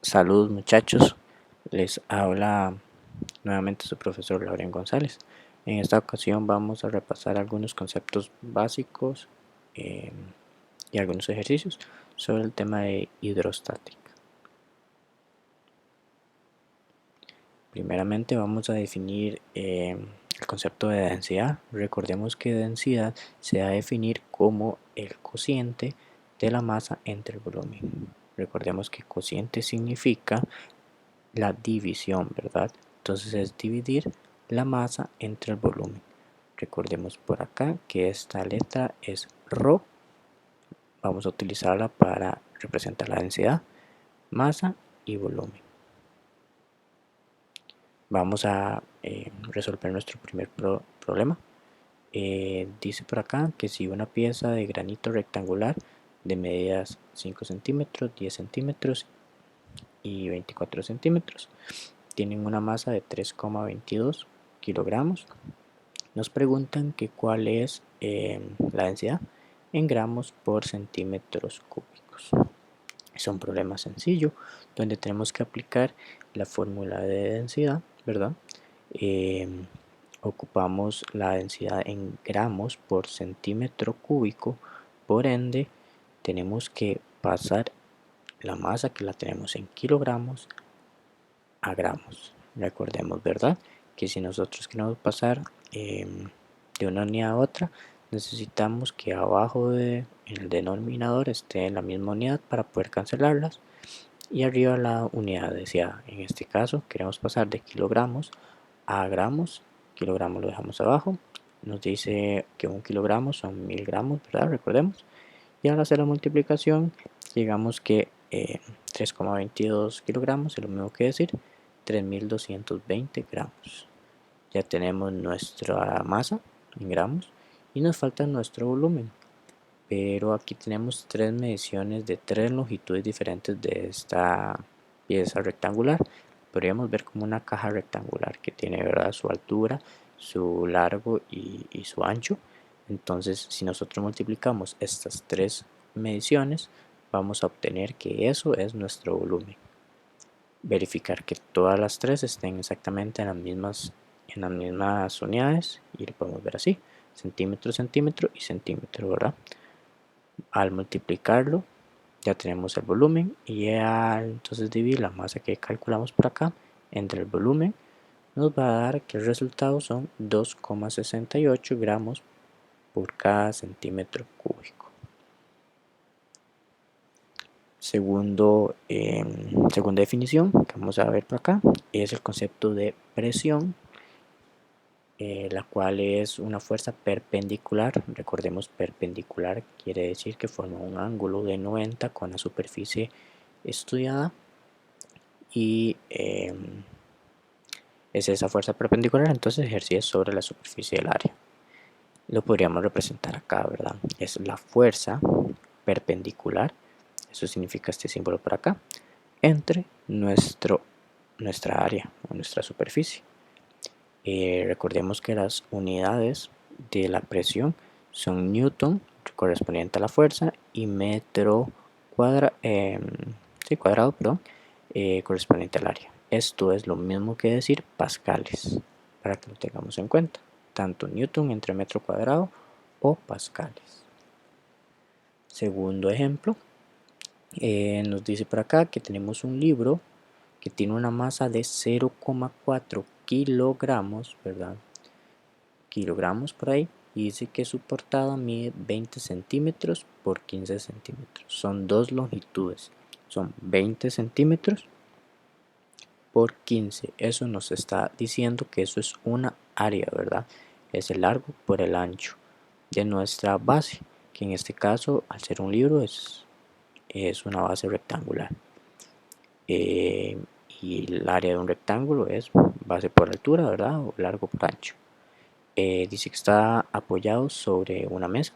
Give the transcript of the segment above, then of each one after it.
Saludos muchachos, les habla nuevamente su profesor Lauren González. En esta ocasión vamos a repasar algunos conceptos básicos eh, y algunos ejercicios sobre el tema de hidrostática. Primeramente vamos a definir el concepto de densidad. Recordemos que densidad se va a definir como el cociente de la masa entre el volumen. Recordemos que cociente significa la división, ¿verdad? Entonces es dividir la masa entre el volumen. Recordemos por acá que esta letra es ρ. Vamos a utilizarla para representar la densidad, masa y volumen. Vamos a resolver nuestro primer problema. Dice por acá que si una pieza de granito rectangular de medidas 5 centímetros, 10 centímetros y 24 centímetros tienen una masa de 3,22 kilogramos. Nos preguntan que cuál es la densidad en gramos por centímetros cúbicos. Es un problema sencillo donde tenemos que aplicar la fórmula de densidad, ¿verdad? Ocupamos la densidad en gramos por centímetro cúbico, por ende tenemos que pasar la masa que la tenemos en kilogramos a gramos. Recordemos, ¿verdad? Que si nosotros queremos pasar de una unidad a otra, necesitamos que abajo del denominador esté la misma unidad para poder cancelarlas y arriba la unidad deseada. En este caso queremos pasar de kilogramos a gramos. Kilogramos lo dejamos abajo. Nos dice que 1 kilogramo son 1000 gramos, ¿verdad? Recordemos. Y al hacer la multiplicación llegamos que 3,22 kilogramos es lo mismo que decir 3220 gramos. Ya tenemos nuestra masa en gramos y nos falta nuestro volumen. Pero aquí tenemos tres mediciones de tres longitudes diferentes de esta pieza rectangular. Podríamos ver como una caja rectangular que tiene, ¿verdad?, su altura, su largo y su ancho. Entonces, si nosotros multiplicamos estas tres mediciones, vamos a obtener que eso es nuestro volumen. Verificar que todas las tres estén exactamente en las mismas unidades y lo podemos ver así: centímetro, centímetro y centímetro, ¿verdad? Al multiplicarlo ya tenemos el volumen y al entonces dividir la masa que calculamos por acá entre el volumen nos va a dar que el resultado son 2,68 gramos por cada centímetro cúbico. Segunda definición que vamos a ver por acá es el concepto de presión, la cual es una fuerza perpendicular. Recordemos, perpendicular quiere decir que forma un ángulo de 90 con la superficie estudiada y es esa fuerza perpendicular entonces ejercida sobre la superficie del área. Lo podríamos representar acá, ¿verdad? Es la fuerza perpendicular, eso significa este símbolo por acá, entre nuestra área o nuestra superficie. Recordemos que las unidades de la presión son newton correspondiente a la fuerza y metro cuadrado, correspondiente al área. Esto es lo mismo que decir pascales, para que lo tengamos en cuenta, tanto newton entre metro cuadrado o pascales. Segundo ejemplo, nos dice por acá que tenemos un libro que tiene una masa de 0,4 kilogramos, ¿verdad? Kilogramos por ahí, y dice que su portada mide 20 centímetros por 15 centímetros. Son dos longitudes, son 20 centímetros por 15. Eso nos está diciendo que eso es una área, ¿verdad? Es el largo por el ancho de nuestra base, que en este caso, al ser un libro, es una base rectangular. Y el área de un rectángulo es base por altura, ¿verdad? O largo por ancho. Dice que está apoyado sobre una mesa.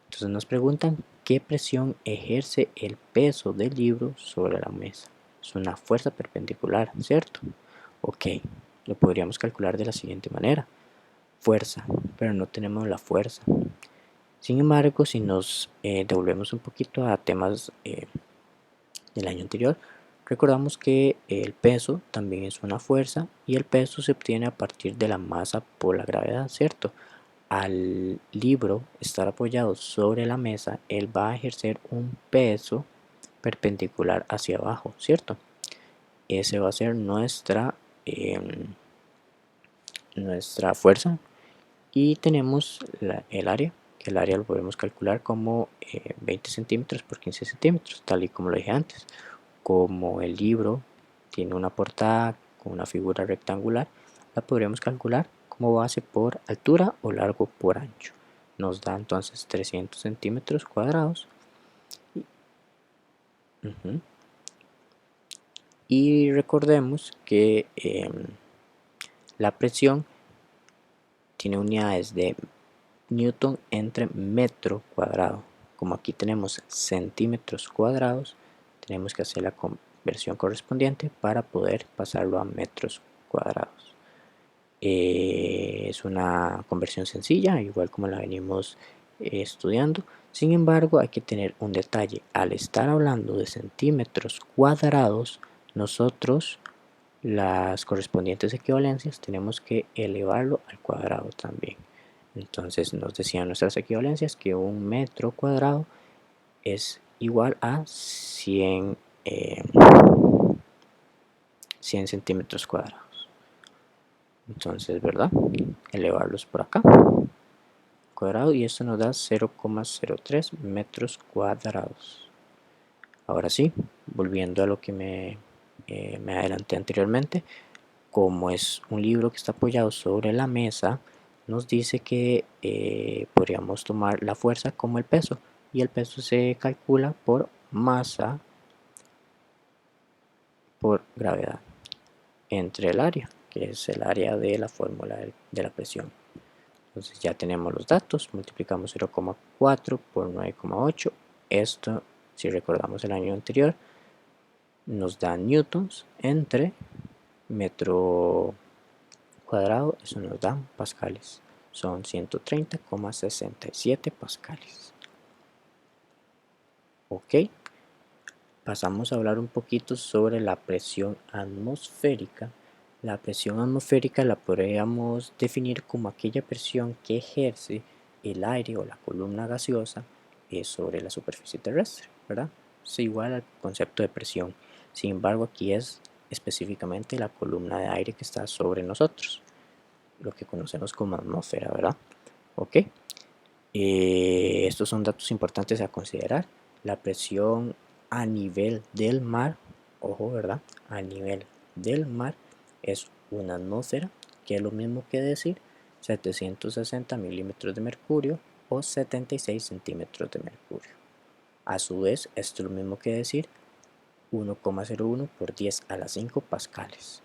Entonces nos preguntan qué presión ejerce el peso del libro sobre la mesa. Es una fuerza perpendicular, ¿cierto? Ok, lo podríamos calcular de la siguiente manera. Fuerza, pero no tenemos la fuerza. Sin embargo, si nos devolvemos un poquito a temas del año anterior, Recordamos que el peso también es una fuerza y el peso se obtiene a partir de la masa por la gravedad, ¿cierto? Al libro estar apoyado sobre la mesa, él va a ejercer un peso perpendicular hacia abajo, ¿cierto? Ese va a ser nuestra fuerza. Y tenemos el área, que el área lo podemos calcular como 20 centímetros por 15 centímetros, tal y como lo dije antes. Como el libro tiene una portada con una figura rectangular, la podremos calcular como base por altura o largo por ancho. Nos da entonces 300 centímetros cuadrados. Uh-huh. Y recordemos que la presión tiene unidades de newton entre metro cuadrado. Como aquí tenemos centímetros cuadrados, tenemos que hacer la conversión correspondiente para poder pasarlo a metros cuadrados. Es una conversión sencilla, igual como la venimos estudiando. Sin embargo, hay que tener un detalle. Al estar hablando de centímetros cuadrados, nosotros las correspondientes equivalencias tenemos que elevarlo al cuadrado también. Entonces nos decían nuestras equivalencias que un metro cuadrado es igual a 100 centímetros cuadrados. Entonces, ¿verdad? Elevarlos por acá, cuadrado, y esto nos da 0,03 metros cuadrados. Ahora sí, volviendo a lo que me adelanté anteriormente, como es un libro que está apoyado sobre la mesa, nos dice que podríamos tomar la fuerza como el peso, y el peso se calcula por masa por gravedad entre el área, que es el área de la fórmula de la presión. Entonces ya tenemos los datos, multiplicamos 0,4 por 9,8. Esto, si recordamos el año anterior, nos da newtons entre metro cuadrado, eso nos da pascales. Son 130,67 pascales. Ok, pasamos a hablar un poquito sobre la presión atmosférica. La presión atmosférica la podríamos definir como aquella presión que ejerce el aire o la columna gaseosa sobre la superficie terrestre, ¿verdad? Es igual al concepto de presión. Sin embargo, aquí es específicamente la columna de aire que está sobre nosotros, lo que conocemos como atmósfera, ¿verdad? Ok, estos son datos importantes a considerar. La presión a nivel del mar, ojo, ¿verdad? A nivel del mar es una atmósfera, que es lo mismo que decir 760 milímetros de mercurio o 76 centímetros de mercurio. A su vez, esto es lo mismo que decir 1,01 por 10 a la 5 pascales.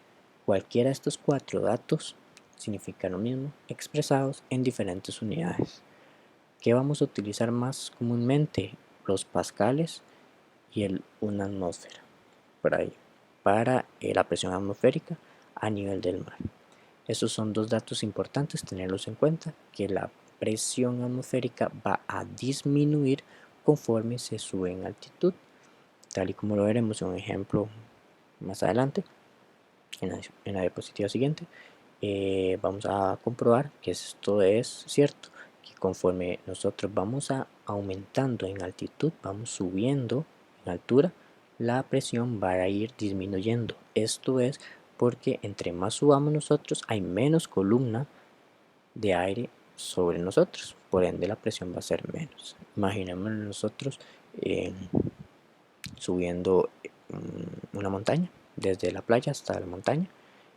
Cualquiera de estos cuatro datos significa lo mismo, expresados en diferentes unidades. ¿Qué vamos a utilizar más comúnmente? Los pascales y una atmósfera para la presión atmosférica a nivel del mar. Esos son dos datos importantes tenerlos en cuenta, que la presión atmosférica va a disminuir conforme se sube en altitud, tal y como lo veremos en un ejemplo más adelante, en la diapositiva siguiente. Vamos a comprobar que esto es cierto, que conforme nosotros vamos aumentando en altitud, vamos subiendo en altura, la presión va a ir disminuyendo. Esto es porque entre más subamos nosotros, hay menos columna de aire sobre nosotros, por ende la presión va a ser menos. Imaginemos nosotros subiendo una montaña, desde la playa hasta la montaña.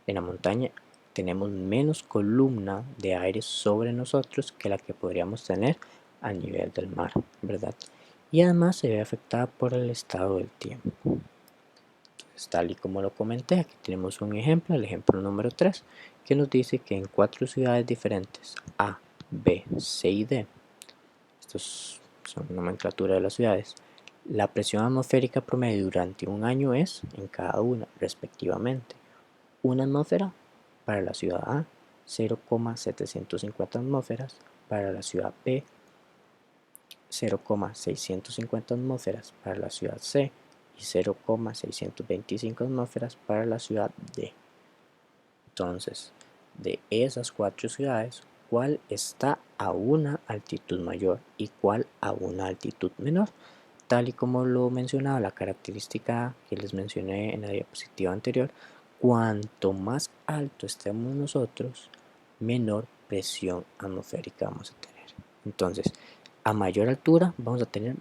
En la montaña tenemos menos columna de aire sobre nosotros que la que podríamos tener a nivel del mar, ¿verdad? Y además se ve afectada por el estado del tiempo. Entonces, tal y como lo comenté, aquí tenemos un ejemplo, el ejemplo número 3, que nos dice que en 4 ciudades diferentes, A, B, C y D, estos son nomenclatura de las ciudades, la presión atmosférica promedio durante un año es, en cada una respectivamente, una atmósfera para la ciudad A, 0,750 atmósferas, para la ciudad B, 0,650 atmósferas, para la ciudad C, y 0,625 atmósferas para la ciudad D. Entonces, de esas 4 ciudades, ¿cuál está a una altitud mayor y cuál a una altitud menor? Tal y como lo mencionaba la característica que les mencioné en la diapositiva anterior, cuanto más alto estemos nosotros, menor presión atmosférica vamos a tener. Entonces, a mayor altura vamos a tener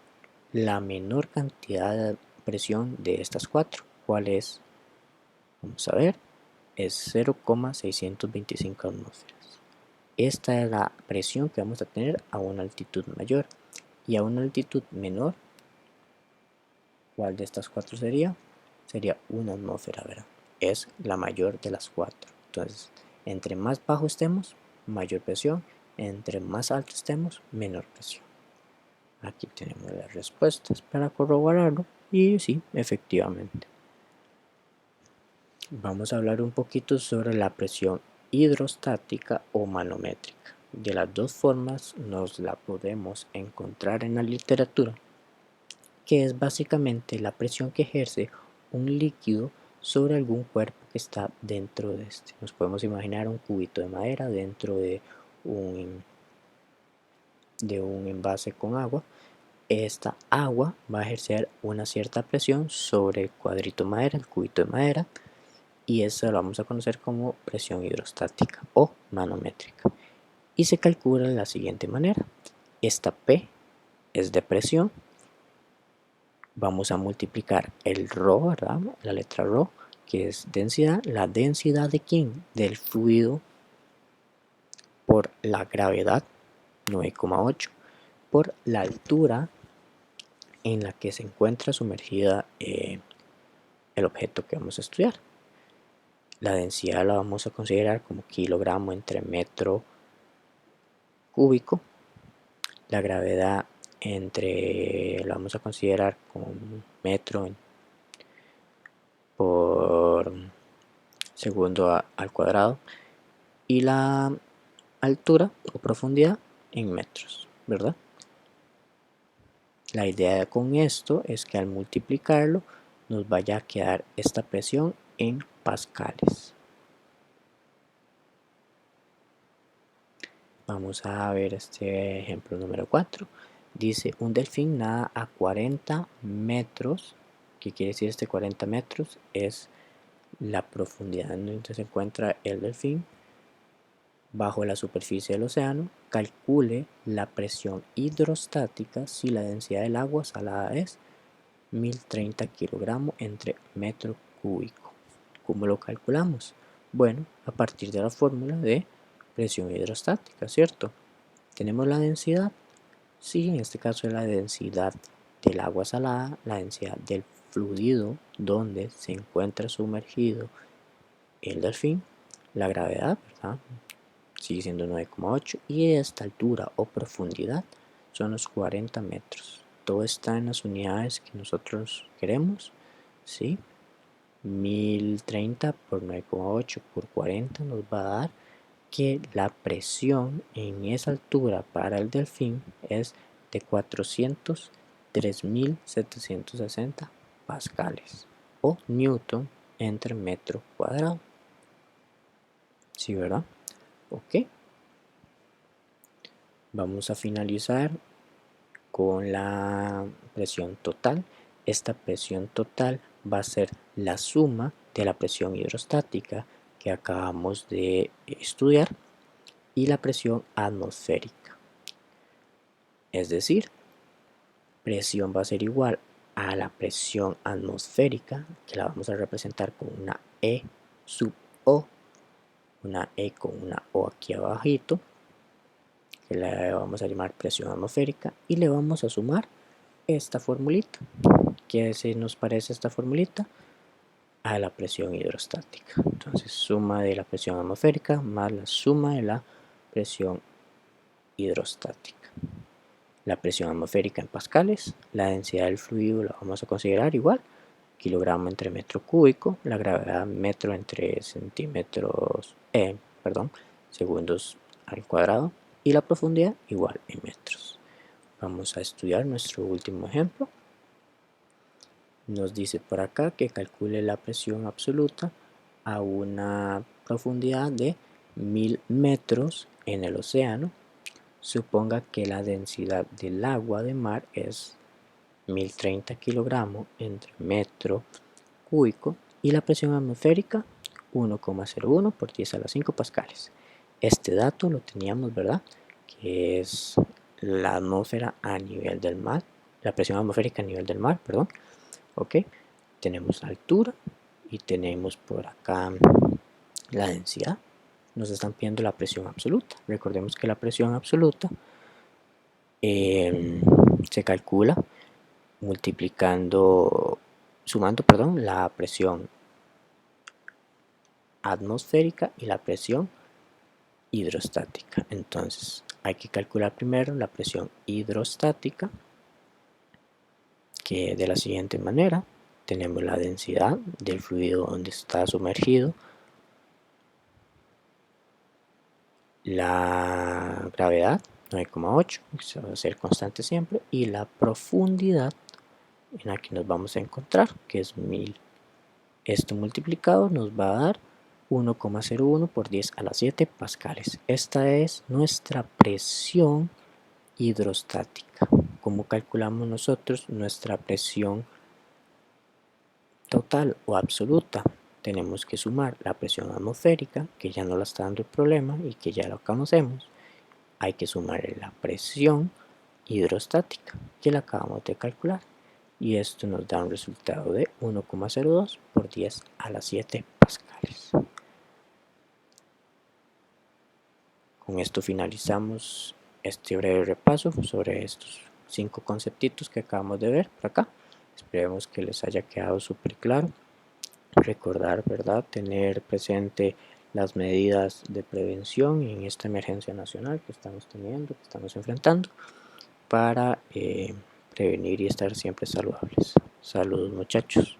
la menor cantidad de presión de estas 4. ¿Cuál es? Vamos a ver, es 0,625 atmósferas. Esta es la presión que vamos a tener a una altitud mayor. Y a una altitud menor, ¿cuál de estas 4 sería? Sería una atmósfera, ¿verdad? Es la mayor de las 4. Entonces, entre más bajo estemos, mayor presión. Entre más alto estemos, menor presión. Aquí tenemos las respuestas para corroborarlo. Y sí, efectivamente. Vamos a hablar un poquito sobre la presión hidrostática o manométrica. De las dos formas nos la podemos encontrar en la literatura, que es básicamente la presión que ejerce un líquido sobre algún cuerpo que está dentro de este. Nos podemos imaginar un cubito de madera dentro de un envase con agua. Esta agua va a ejercer una cierta presión sobre el cuadrito de madera, el cubito de madera, y eso lo vamos a conocer como presión hidrostática o manométrica. Y se calcula de la siguiente manera. Esta P es de presión. Vamos a multiplicar el ρ, ¿verdad? La letra ρ, que es densidad. ¿La densidad de quién? Del fluido, por la gravedad, 9,8, por la altura en la que se encuentra sumergida el objeto que vamos a estudiar. La densidad la vamos a considerar como kilogramo entre metro cúbico. La gravedad la vamos a considerar como metro por segundo al cuadrado, y la altura o profundidad en metros, ¿verdad? La idea con esto es que al multiplicarlo nos vaya a quedar esta presión en pascales. Vamos a ver este ejemplo número 4. Dice, un delfín nada a 40 metros. ¿Qué quiere decir este 40 metros? Es la profundidad en donde se encuentra el delfín bajo la superficie del océano. Calcule la presión hidrostática si la densidad del agua salada es 1030 kilogramos entre metro cúbico. ¿Cómo lo calculamos? Bueno, a partir de la fórmula de presión hidrostática, ¿cierto? Tenemos la densidad. Sí, en este caso es la densidad del agua salada, la densidad del fluido donde se encuentra sumergido el delfín, la gravedad, ¿verdad? Sigue siendo 9,8, y esta altura o profundidad son los 40 metros. Todo está en las unidades que nosotros queremos, ¿sí? 1030 por 9,8 por 40 nos va a dar que la presión en esa altura para el delfín es de 403.760 pascales o newton entre metro cuadrado. ¿Sí, verdad? Ok. Vamos a finalizar con la presión total. Esta presión total va a ser la suma de la presión hidrostática que acabamos de estudiar y la presión atmosférica. Es decir, presión va a ser igual a la presión atmosférica, que la vamos a representar con una E sub O, una E con una O aquí abajito, que la vamos a llamar presión atmosférica, y le vamos a sumar esta formulita. ¿Qué se nos parece esta formulita? A la presión hidrostática. Entonces, suma de la presión atmosférica más la suma de la presión hidrostática. La presión atmosférica en pascales, la densidad del fluido la vamos a considerar igual, kilogramo entre metro cúbico, la gravedad metro entre segundos al cuadrado, y la profundidad igual en metros. Vamos a estudiar nuestro último ejemplo. Nos dice por acá que calcule la presión absoluta a una profundidad de 1000 metros en el océano. Suponga que la densidad del agua de mar es 1030 kilogramos entre metro cúbico y la presión atmosférica 1,01 por 10 a la 5 pascales. Este dato lo teníamos, ¿verdad? Que es la atmósfera a nivel del mar, la presión atmosférica a nivel del mar, perdón. Ok, tenemos la altura y tenemos por acá la densidad. Nos están pidiendo la presión absoluta. Recordemos que la presión absoluta se calcula sumando, perdón, la presión atmosférica y la presión hidrostática. Entonces hay que calcular primero la presión hidrostática, que de la siguiente manera: tenemos la densidad del fluido donde está sumergido, la gravedad 9,8, que va a ser constante siempre, y la profundidad en la que nos vamos a encontrar, que es 1000. Esto multiplicado nos va a dar 1,01 por 10 a la 7 pascales. Esta es nuestra presión hidrostática. ¿Cómo calculamos nosotros nuestra presión total o absoluta? Tenemos que sumar la presión atmosférica, que ya no la está dando el problema y que ya lo conocemos. Hay que sumarle la presión hidrostática, que la acabamos de calcular. Y esto nos da un resultado de 1,02 por 10 a la 7 pascales. Con esto finalizamos este breve repaso sobre estos 5 conceptitos que acabamos de ver por acá. Esperemos que les haya quedado súper claro. Recordar, ¿verdad?, tener presente las medidas de prevención en esta emergencia nacional que estamos teniendo, que estamos enfrentando, para prevenir y estar siempre saludables. Saludos, muchachos.